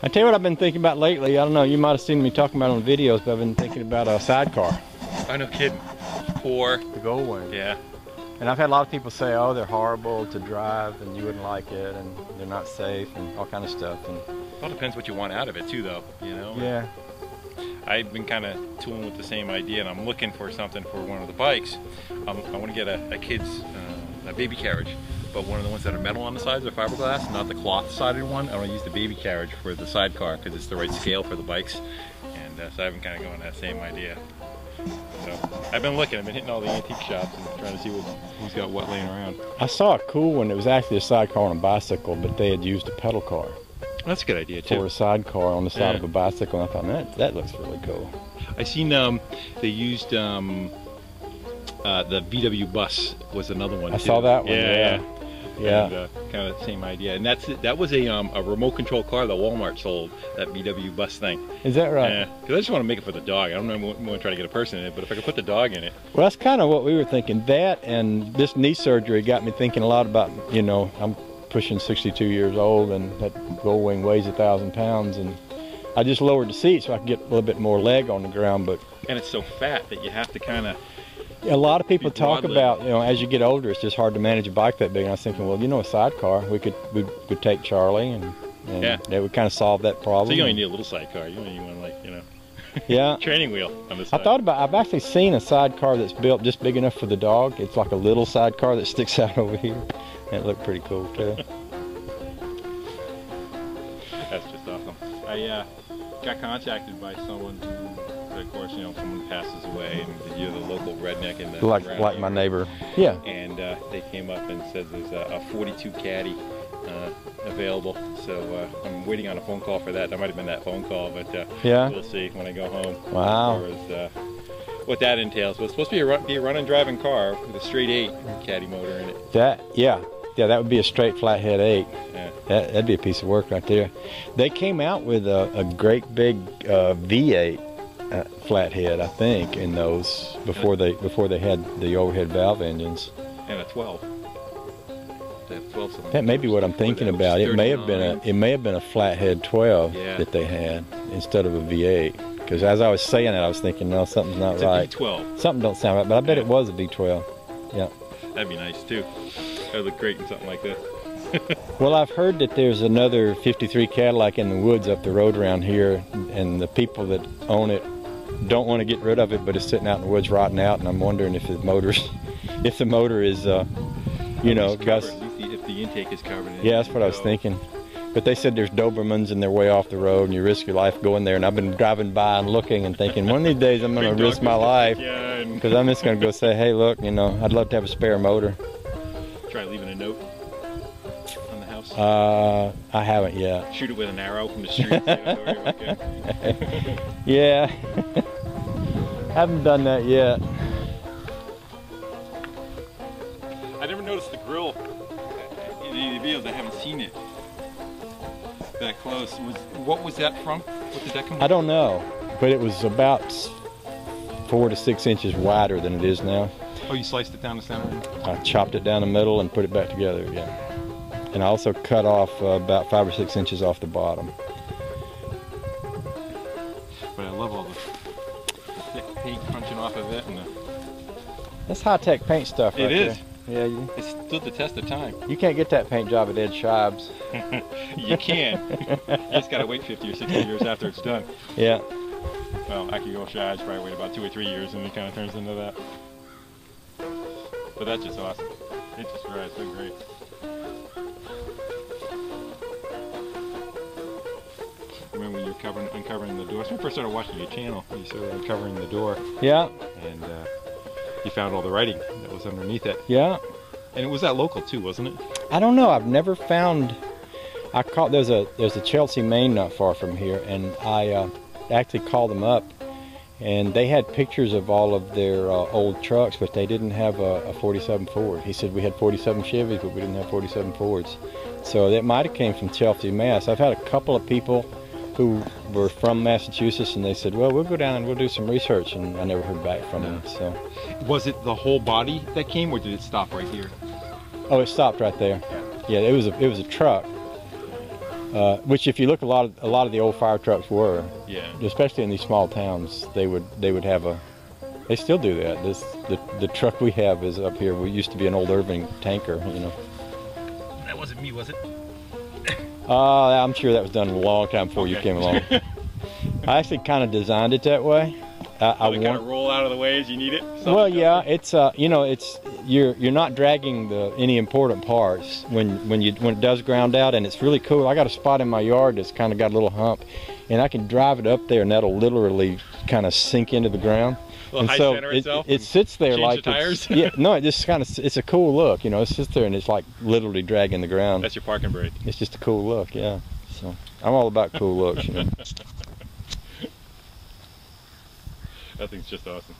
I tell you what I've been thinking about lately. I don't know, you might have seen me talking about it on videos, but I've been thinking about a sidecar. Oh, no kidding. For the Gold Wing. Yeah. And I've had a lot of people say, oh, they're horrible to drive and you wouldn't like it and they're not safe and all kind of stuff. And it all depends what you want out of it too, though, you know? Yeah. I've been kind of tooling with the same idea, and I'm looking for something for one of the bikes. I want to get a kid's a baby carriage, but one of the ones that are metal on the sides or fiberglass, not the cloth-sided one. I want to use the baby carriage for the sidecar because it's the right scale for the bikes, and so I've been kind of going that same idea. So I've been looking. I've been hitting all the antique shops and trying to see who's got what laying around. I saw a cool one. It was actually a sidecar on a bicycle, but they had used a pedal car. That's a good idea too. For a sidecar on the side of a bicycle, and I thought that looks really cool. I seen they used the VW bus was another one. I saw that one. Yeah. And, kind of the same idea, and that was a remote control car that Walmart sold. That VW bus thing. Is that right? Yeah. Because I just want to make it for the dog. I don't know. I'm going to try to get a person in it, but if I could put the dog in it. Well, that's kind of what we were thinking. That and this knee surgery got me thinking a lot about. You know, I'm pushing 62 years old, and that Gold Wing weighs 1,000 pounds, and I just lowered the seat so I could get a little bit more leg on the ground. But and it's so fat that you have to kind of. A lot of people talk about, you know, as you get older, it's just hard to manage a bike that big. And I was thinking, well, you know, a sidecar, we could take Charlie, and that would kind of solve that problem. So you only need a little sidecar. You only want, like, you know, yeah, training wheel on the side. I thought about. I've actually seen a sidecar that's built just big enough for the dog. It's like a little sidecar that sticks out over here, and it looked pretty cool too. That's just awesome. I got contacted by someone who, of course, you know, someone passes away, and you're the local redneck in the like my neighbor. Yeah. And they came up and said there's a 42 Caddy available. So I'm waiting on a phone call for that. That might have been that phone call, but yeah, we'll see when I go home. Wow. As far as, what that entails. But it's supposed to be a run and driving car with a straight 8 Caddy motor in it. That would be a straight flathead 8. Yeah. That'd be a piece of work right there. They came out with a great big V8 flathead, I think, in those before they had the overhead valve engines. And a 12. That may be what I'm thinking about. It may have been a flathead 12 that they had instead of a V8. Because as I was saying that, I was thinking, no, something's not right. It's a V12. Something don't sound right, but I bet it was a V12. Yeah. That'd be nice too. That'd look great in something like this. Well, I've heard that there's another 53 Cadillac in the woods up the road around here, and the people that own it don't want to get rid of it, but it's sitting out in the woods rotting out, and I'm wondering if the motor is, you know, if the intake is covered. Yeah, that's what I was thinking. But they said there's Dobermans and they're way off the road, and you risk your life going there. And I've been driving by and looking and thinking, one of these days I'm going to risk my life, because I'm just going to go say, hey, look, you know, I'd love to have a spare motor. Try leaving a note on the house. I haven't yet. Shoot it with an arrow from the street. Okay. Yeah, haven't done that yet. I never noticed the grill in any of the videos. I haven't seen it that close. What was that from? What did that come from? I don't know, but it was about 4 to 6 inches wider than it is now. Oh, you sliced it down the center? I chopped it down the middle and put it back together again. And I also cut off about 5 or 6 inches off the bottom. But I love all the thick paint crunching off of it. That's high-tech paint stuff right there. It is. Yeah, it stood the test of time. You can't get that paint job at Ed Scheib's. You can. You just got to wait 50 or 60 years after it's done. Yeah. Well, I could go Scheib's, probably wait about 2 or 3 years, and it kind of turns into that. But that's just awesome. It just rides so great. Remember when you were uncovering the door? That's when I first started watching your channel. You started uncovering the door. Yeah. And you found all the writing that was underneath it. Yeah. And it was that local too, wasn't it? I don't know. I've never found. There's a Chelsea, Maine, not far from here, and I actually called them up, and they had pictures of all of their old trucks, but they didn't have a 47 Ford. He said we had 47 Chevys, but we didn't have 47 Fords. So that might have came from Chelsea, Mass. I've had a couple of people who were from Massachusetts, and they said, well, we'll go down and we'll do some research, and I never heard back from them. So, was it the whole body that came, or did it stop right here? Oh, it stopped right there. Yeah, it was a truck, Which, if you look, a lot of the old fire trucks were. Yeah. Especially in these small towns, they would have a. They still do that. The truck we have is up here. We used to be an old Irving tanker, you know. That wasn't me, was it? I'm sure that was done a long time before you came along. I actually kind of designed it that way. I want kind of roll out of the way as you need it. Well, yeah, it's you know, it's you're not dragging any important parts when it does ground out, and it's really cool. I got a spot in my yard that's kind of got a little hump, and I can drive it up there, and that'll literally kind of sink into the ground. And so it sits there like the tires. Yeah, no, it just kind of, it's a cool look, you know. It sits there and it's like literally dragging the ground. That's your parking brake. It's just a cool look, yeah. So I'm all about cool looks, you know. That thing's just awesome.